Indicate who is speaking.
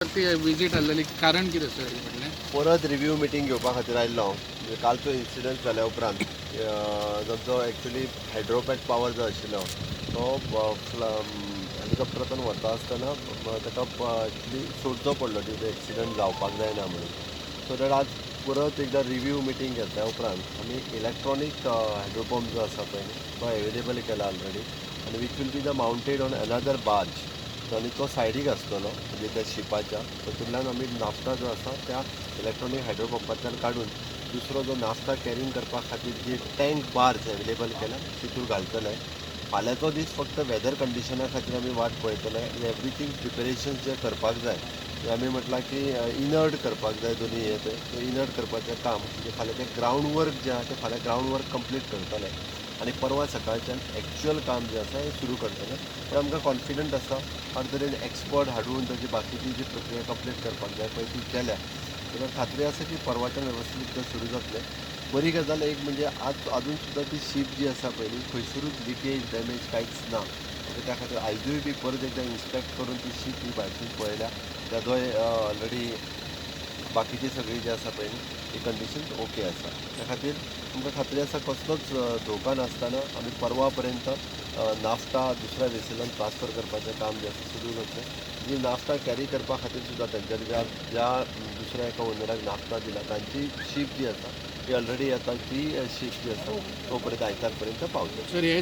Speaker 1: ती विजीट आलेली कारण कितें सर म्हटलें
Speaker 2: परत रिव्यू मिटींग घेवपा खातीर आयिल्लो हांव. म्हणजे कालचो इन्सिडंट जाल्या उपरांत तांचो एक्चुली हायड्रोपॅट पावर जो आशिल्लो तो हेलिकॉप्टरांतून वता आसतना ताका एक्चुली सोडचो पडलो ड्यू टू एक्सिडंट जावपाक जायना म्हणून. सो दॅट आज परत एकदां रिव्यू मिटींग घेतल्या उपरांत आमी इलेक्ट्रॉनीक हायड्रोपंप जो आसा पळय तो एवेलेबल केला ऑलरेडी आनी which will be the mounted on another barge. आनी तो सायडीक आसतलो म्हणजे त्या शिपाच्या तातूंतल्यान आमी नाफ्ता जो आसा त्या इलेक्ट्रॉनीक हायड्रोपंपांतल्यान काडून दुसरो जो नाफ्ता कॅरींग करपा खातीर जी टँक बार्स एवेलेबल केला तितूर घालतले. फाल्यांचो दीस फक्त वेदर कंडिशना खातीर आमी वाट पळयतले आनी एवरीथींग प्रिपेरेशन्स जे करपाक जाय ते आमी म्हटलां की इनर्ट करपाक जाय दोनी हे ते इनर्ट करपाचें काम म्हणजे फाल्यां तें ग्रावंड वर्क जें आसा तें फाल्यां ग्रावंड वर्क कंप्लीट करतले आनी परवा सकाळच्यान एक्चुअल काम जें आसा हें सुरू करतले. पण आमकां कॉन्फिडंट आसा हर तरेन एक्सपर्ट हाडून ताची बाकीची जी प्रक्रिया कंप्लीट करपाक जाय पळय ती केल्या. ताका खात्री आसा की परवाच्यान वेवस्थीत तें सुरू जातलें. बरी गजाल एक म्हणजे आजून सुद्दां ती शीप जी आसा पळय न्ही खंयसरूच लिकेज डॅमेज कांयच ना. त्या खातीर आयजूय बी परत एकदां इन्स्पेक्ट करून ती शीप ही भायरसून पळयल्या तेजोय ऑलरेडी बाकीची सगळी जी आसा पळय न्ही ती कंडिशन ओके आसा. त्या खातीर आमकां खात्री आसा कसलोच धोका नासतना आमी परवा पर्यंत नाफ्ता दुसऱ्या वेसलान ट्रान्सफर करपाचें काम जें आसा सुरू जातलें. जी नाफ्ता कॅरी करपा खातीर सुद्दां तेंच्यांनी ज्या दुसऱ्या एका ओनराक नाफ्ता दिला तांची शीप जी आसा ती ऑलरेडी आतां ती शीप जी आसा तो पर्यंत आयतार पर्यंत पावतली.
Speaker 1: सर हे